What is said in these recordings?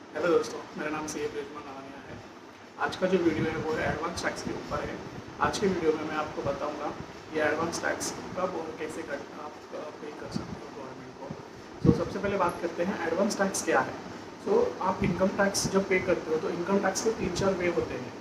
Hello दोस्तों, मेरा नाम सी ए ब्रिजमान नवानिया है। आज का जो वीडियो है वो है एडवांस टैक्स के ऊपर है। आज के वीडियो में मैं आपको बताऊंगा ये एडवांस टैक्स कब और कैसे आप पे कर सकते हो गवर्नमेंट को। तो सबसे पहले बात करते हैं एडवांस टैक्स क्या है। तो आप इनकम टैक्स जब पे करते हो तो इनकम टैक्स के 3-4 वे होते हैं।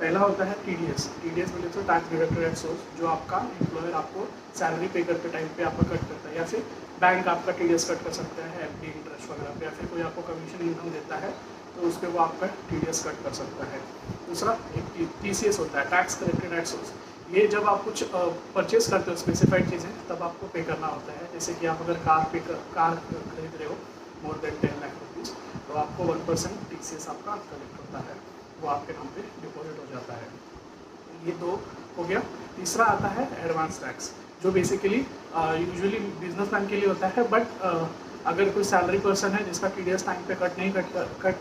पहला होता है TDS। TDS बोले तो टैक्स डिडक्टेड एट सोर्स, जो आपका एम्प्लॉयर आपको सैलरी पे करते टाइम पे आपका कट करता है, या फिर बैंक आपका TDS कट कर सकता है FD इंटरेस्ट वगैरह पे, या फिर कोई आपको कमीशन इनकम देता है तो उस पर वो आपका TDS कट कर सकता है। दूसरा एक TCS होता है, टैक्स कलेक्टेड एट सोर्स। ये जब आप कुछ परचेज करते हो स्पेसिफाइड चीज़ें तब आपको पे करना होता है। जैसे कि आप अगर कार खरीद रहे हो मोर देन 10 लाख रुपीज़, तो आपको 1% TCS आपका कलेक्ट होता है, वो आपके नाम पे डिपॉजिट हो जाता है। ये दो हो गया। तीसरा आता है एडवांस टैक्स, जो बेसिकली यूजुअली बिजनेसमैन के लिए होता है, बट अगर कोई सैलरी पर्सन है जिसका TDS टाइम पे कट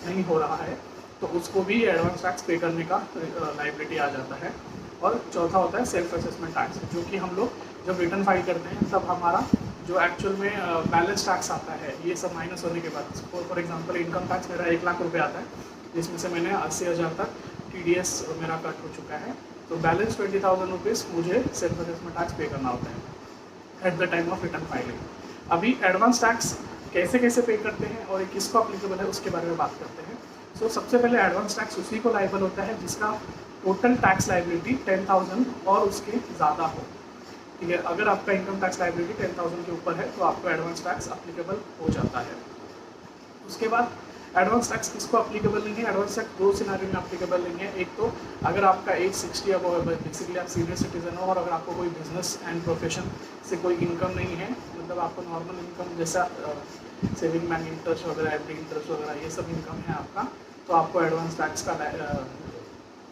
नहीं हो रहा है तो उसको भी एडवांस टैक्स पे करने का लाइबिलिटी आ जाता है। और चौथा होता है सेल्फ असेसमेंट टैक्स, जो कि हम लोग जब रिटर्न फाइल करते हैं तब हमारा जो एक्चुअल में बैलेंस टैक्स आता है, ये सब माइनस होने के बाद, फॉर एग्जांपल इनकम टैक्स मेरा 1 लाख रुपये आता है, जिसमें से मैंने 80,000 तक TDS मेरा कट हो चुका है, तो बैलेंस 20,000 रुपीज़ मुझे सेल्फ असेसमेंट टैक्स पे करना होता है at the time of return filing. अभी एडवांस टैक्स कैसे कैसे पे करते हैं और ये किसको अप्लीकेबल है उसके बारे में बात करते हैं। सो सबसे पहले एडवांस टैक्स उसी को लाइबल होता है जिसका टोटल टैक्स लाइबिलिटी 10,000 और उसके ज़्यादा हो। ठीक है, अगर आपका इनकम टैक्स लाइबिलिटी 10,000 के ऊपर है तो आपको एडवांस टैक्स अप्लीकेबल हो जाता है। उसके बाद एडवांस टैक्स किसको अप्लीकेबल नहीं है, एडवांस टैक्स दो सिनारियो में अप्लीकेबल नहीं है। एक तो अगर आपका एज 60 अब बेसिकली आप सीनियर सिटीजन हो और अगर आपको कोई बिजनेस एंड प्रोफेशन से कोई इनकम नहीं है, मतलब आपको नॉर्मल इनकम जैसा सेविंग बैंक इंटरेस्ट वगैरह FD इंटरेस्ट वगैरह ये सब इनकम है आपका, तो आपको एडवांस टैक्स का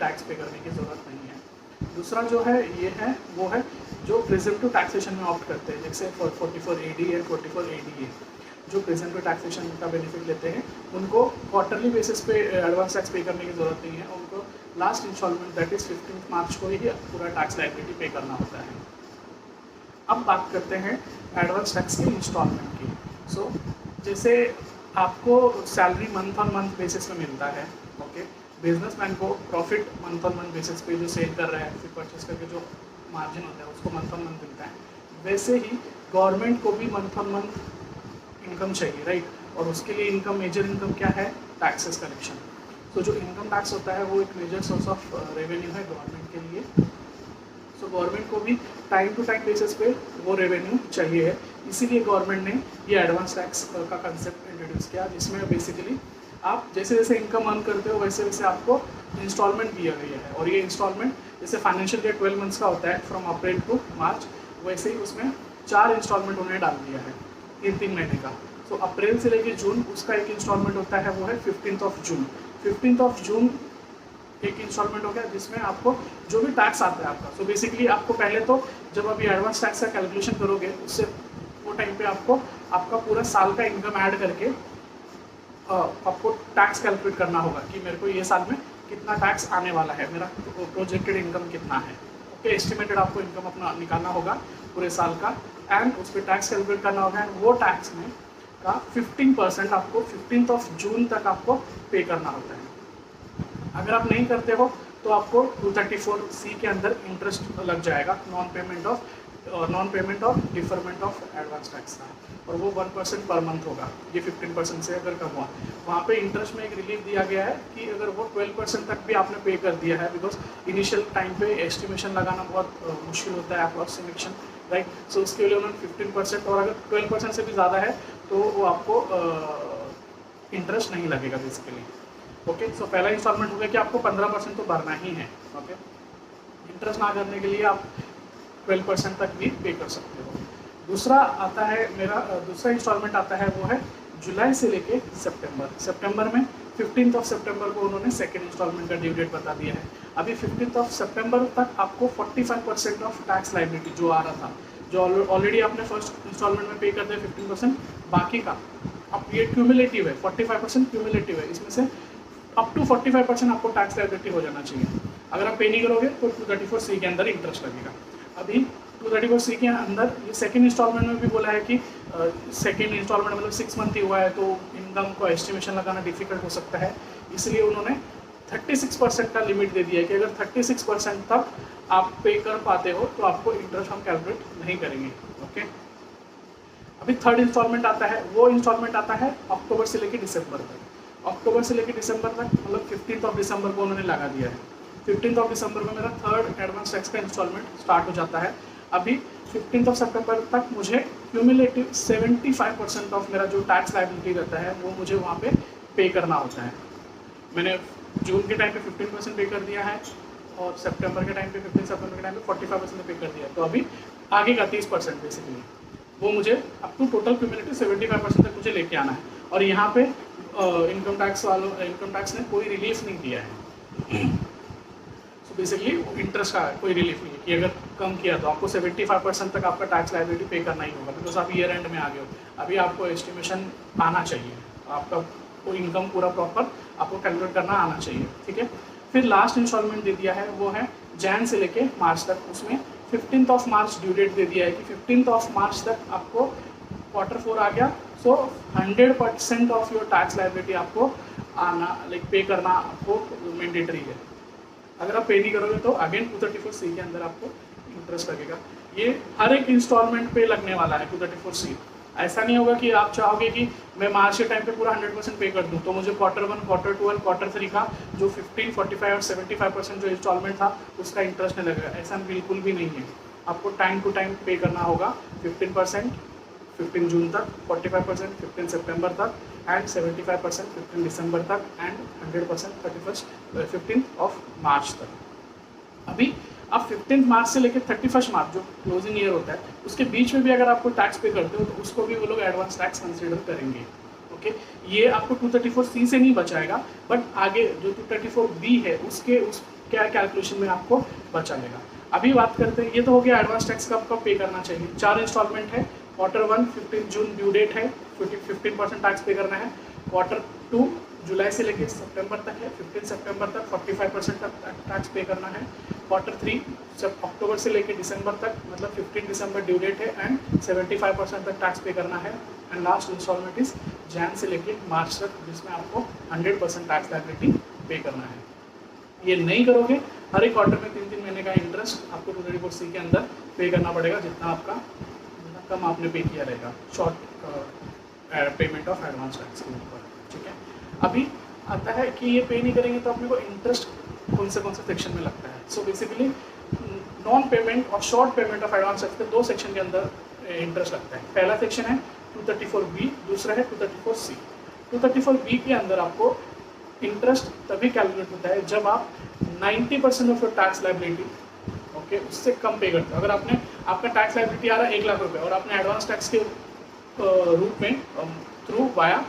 टैक्स पे करने की ज़रूरत नहीं है। दूसरा जो है ये है वो है जो प्रिजम्प्टिव टैक्सेशन में ऑप्ट करते हैं, जैसे 44AD एंड 44ADA, जो प्रेजेंट टैक्सेशन का बेनिफिट लेते हैं उनको क्वार्टरली बेसिस पे एडवांस टैक्स पे करने की ज़रूरत नहीं है। उनको लास्ट इंस्टॉलमेंट दैट इज़ 15 मार्च को ही पूरा टैक्स लायबिलिटी पे करना होता है। अब बात करते हैं एडवांस टैक्स की इंस्टॉलमेंट की। सो जैसे आपको salary month on month basis पे मिलता है, ओके, बिजनेसमैन को profit month on month basis पे जो सेल कर रहा है फिर परचेज करके जो मार्जिन होता है उसको मंथ ऑन मंथ मिलता है, वैसे ही गवर्नमेंट को भी मंथ ऑन मंथ इनकम चाहिए, राइट। और उसके लिए इनकम, मेजर इनकम क्या है, टैक्सेस कलेक्शन। तो जो इनकम टैक्स होता है वो एक मेजर सोर्स ऑफ रेवेन्यू है गवर्नमेंट के लिए। सो गवर्नमेंट को भी टाइम टू टाइम बेसिस पे वो रेवेन्यू चाहिए है, इसीलिए गवर्नमेंट ने ये एडवांस टैक्स का कंसेप्ट इंट्रोड्यूस किया, जिसमें बेसिकली आप जैसे जैसे इनकम अर्न करते हो वैसे वैसे आपको इंस्टॉलमेंट दिया गया है। और ये इंस्टॉलमेंट जैसे फाइनेंशियल ईयर 12 मंथ्स का होता है फ्रॉम अप्रैल टू मार्च, वैसे ही उसमें 4 इंस्टॉलमेंट उन्होंने डाल दिया है 3-3 महीने का। तो अप्रैल से लेकर जून उसका एक इंस्टॉलमेंट होता है, वो है 15 जून। 15 जून एक इंस्टॉलमेंट हो गया जिसमें आपको जो भी टैक्स आता है आपका, सो बेसिकली आपको पहले तो जब अभी एडवांस टैक्स का कैलकुलेशन करोगे उससे वो टाइम पे आपको आपका पूरा साल का इनकम ऐड करके आपको टैक्स कैलकुलेट करना होगा कि मेरे को ये साल में कितना टैक्स आने वाला है, मेरा प्रोजेक्टेड इनकम कितना है। ओके, एस्टिमेटेड आपको इनकम अपना निकालना होगा पूरे साल का, एंड उस पर टैक्स कैलकुलेट करना होगा, एंड वो टैक्स में का 15% आपको 15 जून तक आपको पे करना होता है। अगर आप नहीं करते हो तो आपको 234C के अंदर इंटरेस्ट लग जाएगा, non payment of deferment of advance tax का, और वो 1% पर मंथ होगा। ये 15% से अगर कम हुआ, वहाँ पे इंटरेस्ट में एक रिलीफ दिया गया है कि अगर वो 12% तक भी आपने पे कर दिया है, बिकॉज इनिशियल टाइम पे एस्टिमेशन लगाना बहुत मुश्किल होता है, अप्रॉक्सीमेशन, राइट। सो उसके लिए उन्होंने 15%, और अगर 12% से भी ज़्यादा है तो वो आपको इंटरेस्ट नहीं लगेगा बेसिकली। ओके, सो पहला इंस्टॉलमेंट हो गया कि आपको 15% तो भरना ही है। ओके, इंटरेस्ट ना करने के लिए आप 12% तक भी पे कर सकते हो। दूसरा आता है मेरा दूसरा इंस्टॉलमेंट आता है, वो है जुलाई से लेके सितंबर में 15 सितंबर को उन्होंने सेकेंड इंस्टॉलमेंट का ड्यू डेट बता दिया है। अभी 15 सितंबर तक आपको 45% ऑफ टैक्स लायबिलिटी जो आ रहा था, जो ऑलरेडी आपने फर्स्ट इंस्टॉलमेंट में पे कर दिया 15%, बाकी का अब ये क्यूमुलेटिव है, 45% क्यूमुलेटिव है, इसमें से अप टू 45% आपको टैक्स लायबिलिटी हो जाना चाहिए। अगर आप पे नहीं करोगे तो 234C के अंदर इंटरेस्ट लगेगा। अभी 234C के अंदर ये सेकेंड इंस्टॉलमेंट में भी बोला है कि सेकेंड इंस्टॉलमेंट मतलब 6 मंथ ही हुआ है, तो इन इनकम को एस्टिमेशन लगाना डिफिकल्ट हो सकता है, इसलिए उन्होंने 36% का लिमिट दे दिया है कि अगर 36% तक आप पे कर पाते हो तो आपको इंटरेस्ट हम कैलकुलेट नहीं करेंगे। ओके, अभी थर्ड इंस्टॉलमेंट आता है, वो इंस्टॉलमेंट आता है अक्टूबर से लेकर दिसंबर तक। अक्टूबर से लेकर दिसंबर तक मतलब 15 दिसंबर को उन्होंने लगा दिया है। 15 दिसंबर में मेरा थर्ड एडवांस टैक्स का इंस्टॉलमेंट स्टार्ट हो जाता है। अभी 15 सितंबर तक मुझे क्यूमुलेटिव 75% ऑफ मेरा जो टैक्स लायबिलिटी रहता है वो मुझे वहाँ पे पे करना होता है। मैंने जून के टाइम पे 15% पे कर दिया है और सितंबर के टाइम पे 15 सितंबर के टाइम पे 45% पे कर दिया है। तो अभी आगे का 30% बेसिकली वो मुझे अप टू टोटल क्यूमुलेटिव 75% तक मुझे लेके आना है। और यहाँ पे इनकम टैक्स ने कोई रिलीफ नहीं दिया है। सो बेसिकली इंटरेस्ट का कोई रिलीफ नहीं है कि अगर कम किया तो आपको 75% तक आपका टैक्स लायबिलिटी पे करना ही होगा, बिकॉज आप ईयर एंड में आ गए हो। अभी आपको एस्टिमेशन आना चाहिए, आपका वो इनकम पूरा प्रॉपर आपको कैलकुलेट करना आना चाहिए, ठीक है। फिर लास्ट इंस्टॉलमेंट दे दिया है वो है जैन से लेके मार्च तक। उसमें 15 मार्च ड्यू डेट दे दिया है कि 15 मार्च तक आपको Q4 आ गया, सो 100% ऑफ योर टैक्स लायबिलिटी आपको आना पे करना आपको मैंडेटरी है। अगर आप पे नहीं करोगे तो अगेन 234C के अंदर आपको इंटरेस्ट लगेगा। ये हर एक इंस्टॉलमेंट पे लगने वाला है 234C। ऐसा नहीं होगा कि आप चाहोगे कि मैं मार्च के टाइम पे पूरा 100% पे कर दूं तो मुझे Q1, Q2 और Q3 का जो 15, 45 और 75% जो इंस्टॉलमेंट था उसका इंटरेस्ट नहीं लगेगा। ऐसा बिल्कुल भी नहीं है। आपको टाइम टू टाइम पे करना होगा। 15% 15 जून तक, 45% 15 सितंबर तक एंड 75% 15 दिसंबर तक एंड 100% 15 मार्च तक। अभी आप 15 मार्च से लेकर 31 मार्च जो क्लोजिंग ईयर होता है उसके बीच में भी अगर आपको टैक्स पे करते हो तो उसको भी वो लोग एडवांस टैक्स कंसिडर करेंगे। ओके, ये आपको 234C से नहीं बचाएगा, बट आगे जो 234B है उसके क्या कैलकुलेशन में आपको बचा लेगा। अभी बात करते हैं, ये तो हो गया एडवांस टैक्स का आपको पे करना चाहिए। 4 इंस्टॉलमेंट है। Q1 15 जून ड्यू डेट है, 15% टैक्स पे करना है। Q2 जुलाई से लेकर सितंबर तक है, 15 सितंबर तक 45% तक टैक्स पे करना है। Q3 जब अक्टूबर से लेकर दिसंबर तक मतलब 15 दिसंबर ड्यू डेट है एंड 75% तक टैक्स पे करना है। And last installment is Jan से लेकर मार्च तक जिसमें आपको 100% टैक्स लायबिलिटी पे करना है। ये नहीं करोगे हर एक क्वार्टर में 3-3 महीने का इंटरेस्ट आपको 234C के अंदर पे करना पड़ेगा, जितना आपका कम आपने पे किया रहेगा short payment of advance tax के ऊपर, ठीक है। अभी आता है कि ये पे नहीं करेंगे तो अपने को इंटरेस्ट कौन से सेक्शन में लगता है। सो बेसिकली नॉन पेमेंट और short payment of advance tax के 2 सेक्शन के अंदर इंटरेस्ट लगता है। पहला सेक्शन है 234B, दूसरा है 234C। 234B के अंदर आपको इंटरेस्ट तभी कैलकुलेट होता है जब आप 90% of your tax liability okay उससे कम पे करते हो। अगर आपका टैक्स लायबिलिटी आ रहा है 1 लाख रुपये और आपने एडवांस टैक्स के रूप में थ्रू वाया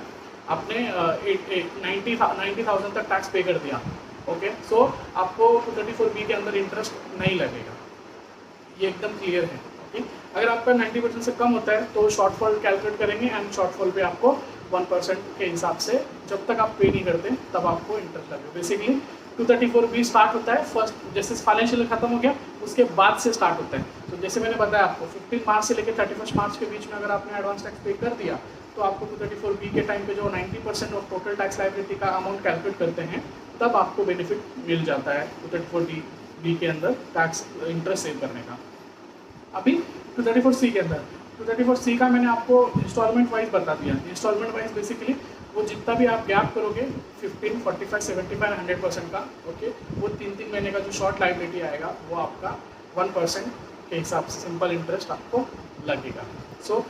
आपने 90,000 तक टैक्स पे कर दिया, ओके, सो आपको 234B के अंदर इंटरेस्ट नहीं लगेगा। ये एकदम क्लियर है। ओके, अगर आपका 90% से कम होता है तो शॉर्टफॉल कैलकुलेट करेंगे एंड शॉर्टफॉल पे आपको 1% के हिसाब से जब तक आप पे नहीं करते तब आपको इंटरेस्ट लगेगा। बेसिकली 234B स्टार्ट होता है फर्स्ट, जैसे फाइनेंशियल खत्म हो गया उसके बाद से स्टार्ट होता है। तो जैसे मैंने बताया आपको 15 मार्च से लेकर 31 मार्च के बीच में अगर आपने एडवांस टैक्स पे कर दिया तो आपको 234B के टाइम पे जो 90% ऑफ टोटल टैक्स लायबिलिटी का अमाउंट कैलकुलेट करते हैं तब आपको बेनिफिट मिल जाता है 234B के अंदर टैक्स इंटरेस्ट सेव करने का। अभी 234C के अंदर 234C का मैंने आपको इंस्टॉलमेंट वाइज बता दिया। इंस्टॉलमेंट वाइज बेसिकली वो जितना भी आप गैप करोगे 15, 45, 75, 100% का, ओके, वो 3-3 महीने का जो शॉर्ट लायबिलिटी आएगा वो आपका 1% के हिसाब से सिंपल इंटरेस्ट आपको लगेगा। सो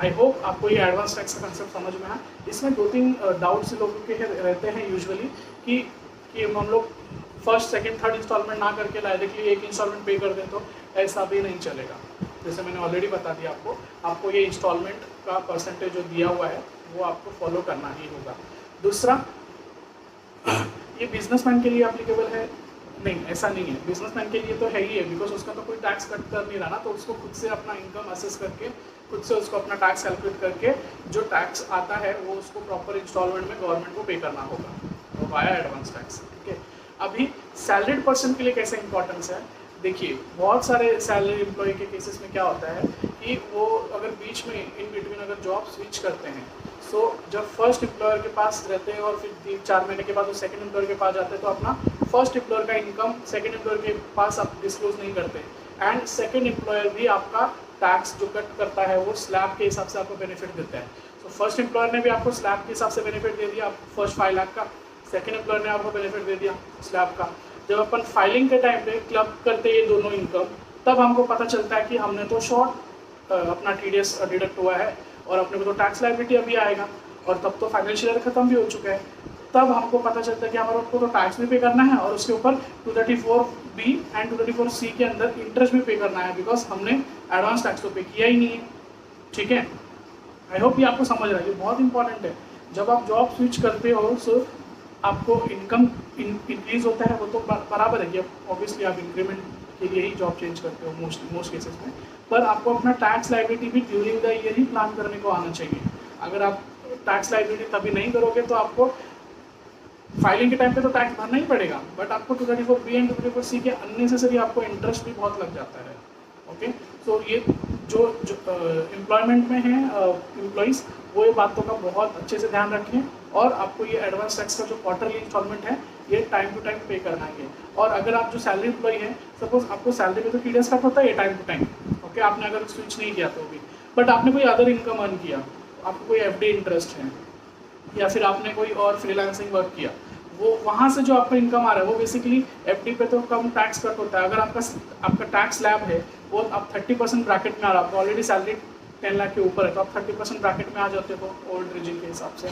आई होप आपको ये एडवांस टैक्स का कंसेप्ट समझ में आया। इसमें 2-3 डाउट्स लोगों के रहते हैं यूजुअली कि हम लोग फर्स्ट, सेकंड, थर्ड इंस्टॉलमेंट ना करके डायरेक्टली एक इंस्टॉलमेंट पे कर दें तो ऐसा भी नहीं चलेगा। जैसे मैंने ऑलरेडी बता दिया आपको ये इंस्टॉलमेंट का परसेंटेज जो दिया हुआ है वो आपको फॉलो करना ही होगा। दूसरा, ये बिजनेसमैन के लिए एप्लीकेबल है? नहीं, ऐसा नहीं है। बिजनेसमैन के लिए तो है ही है, बिकॉज उसका तो कोई टैक्स कट कर नहीं रहा ना, तो उसको खुद से अपना इनकम असेस करके खुद से उसको अपना टैक्स कैलकुलेट करके जो टैक्स आता है वो उसको प्रॉपर इंस्टॉलमेंट में गवर्नमेंट को पे करना होगा, तो वाया एडवांस टैक्स, ठीक है। अभी सैलरीड पर्सन के लिए कैसे इंपॉर्टेंस है, देखिए बहुत सारे सैलरी एम्प्लॉय के केसेस में क्या होता है कि वो अगर बीच में इन बिटवीन अगर जॉब स्विच करते हैं सो जब फर्स्ट एम्प्लॉयर के पास रहते हैं और फिर 3-4 महीने के बाद वो सेकंड एम्प्लॉयर के पास जाते हैं तो अपना फर्स्ट एम्प्लॉयर का इनकम सेकंड एम्प्लॉयर के पास आप डिस्क्लोज नहीं करते। एंड सेकंड एम्प्लॉयर भी आपका टैक्स जो कट करता है वो स्लैब के हिसाब से आपको बेनिफिट देता है। तो फर्स्ट एम्प्लॉयर ने भी आपको स्लैब के हिसाब से बेनिफिट दे दिया, फर्स्ट 5 लाख का। सेकंड एम्प्लॉयर ने आपको बेनिफिट दे दिया स्लैब का। जब अपन फाइलिंग के टाइम पे क्लब करते हैं ये दोनों इनकम, तब हमको पता चलता है कि हमने तो शॉर्ट अपना TDS डिडक्ट हुआ है और अपने को तो टैक्स लायबिलिटी अभी आएगा और तब तो फाइनेंशियल ईयर खत्म भी हो चुका है। तब हमको पता चलता है कि हमारे को तो टैक्स भी पे करना है और उसके ऊपर 234B एंड 234C के अंदर इंटरेस्ट भी पे करना है, बिकॉज हमने एडवांस टैक्स तो पे किया ही नहीं है। ठीक है, आई होप ये आपको समझ रहा है, ये बहुत इंपॉर्टेंट है। जब आप जॉब स्विच करते हो सो आपको इनकम इंक्रीज होता है, वो तो बराबर है कि ऑब्वियसली आप इंक्रीमेंट के लिए ही जॉब चेंज करते हो मोस्ट केसेस में, पर आपको अपना टैक्स लायबिलिटी भी during the year he plan करने को आना चाहिए। अगर आप टैक्स लायबिलिटी तभी नहीं करोगे तो आपको फाइलिंग के टाइम पे तो टैक्स भरना ही पड़ेगा, बट आपको 234B एंड 234C के अननेसेसरी आपको इंटरेस्ट भी बहुत लग जाता है। ओके, सो ये जो एम्प्लॉयमेंट में है एम्प्लॉइज़, वो ये बातों का बहुत अच्छे से ध्यान रखें और आपको ये एडवांस टैक्स का जो क्वार्टरली इंस्टॉलमेंट है ये टाइम टू टाइम पे करना है। और अगर आप जो सैलरी एम्प्लॉई है, सपोज आपको सैलरी में तो TDS कट होता है ये टाइम टू टाइम, ओके, आपने अगर स्विच नहीं किया तो भी, बट आपने कोई अदर इनकम अर्न किया, आपको कोई FD इंटरेस्ट है या फिर आपने कोई और फ्रीलांसिंग वर्क किया, वो वहाँ से जो आपका इनकम आ रहा है वो बेसिकली FD पे तो कम टैक्स कट होता है। अगर आपका टैक्स स्लैब है वो आप 30% ब्रैकेट में आ रहा है, आपको ऑलरेडी सैलरी 10 लाख के ऊपर है तो आप 30% ब्रैकेट में आ जाते हो ओल्ड रीजन के हिसाब से।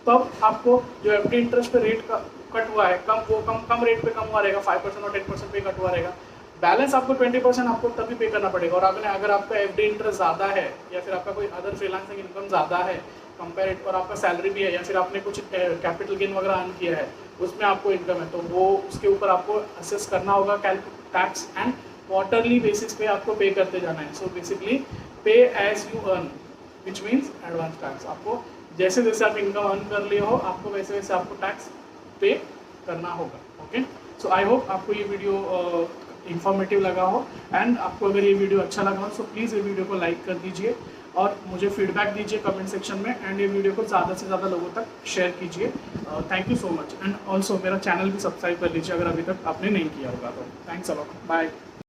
तो अब आपको जो FD इंटरेस्ट पे रेट का कट हुआ है कम रेट पे कम हुआ रहेगा, 5% और 10% पे कट हुआ रहेगा। बैलेंस आपको 20% आपको तभी पे करना पड़ेगा। और अगर आपका FD इंटरेस्ट ज़्यादा है या फिर आपका कोई अदर फ्रीलांसिंग इनकम ज़्यादा है कंपेरेट, और आपका सैलरी भी है या फिर आपने कुछ कैपिटल गेन वगैरह अर्न किया है उसमें आपको इनकम है, तो वो उसके ऊपर आपको असेस करना होगा टैक्स एंड क्वार्टरली बेसिस पे आपको पे करते जाना है। So basically pay as you earn which means advance tax. आपको जैसे जैसे आप इनकम अर्न कर लिए हो आपको वैसे वैसे आपको टैक्स पे करना होगा। ओके, सो आई होप आपको ये वीडियो इंफॉर्मेटिव लगा हो, एंड आपको अगर ये वीडियो अच्छा लगा हो सो प्लीज़ ये वीडियो को लाइक कर दीजिए और मुझे फीडबैक दीजिए कमेंट सेक्शन में, एंड ये वीडियो को ज़्यादा से ज़्यादा लोगों तक शेयर कीजिए। Thank you so much, and also मेरा चैनल भी सब्सक्राइब कर लीजिए अगर अभी तक आपने नहीं किया होगा तो। Thanks a lot, bye.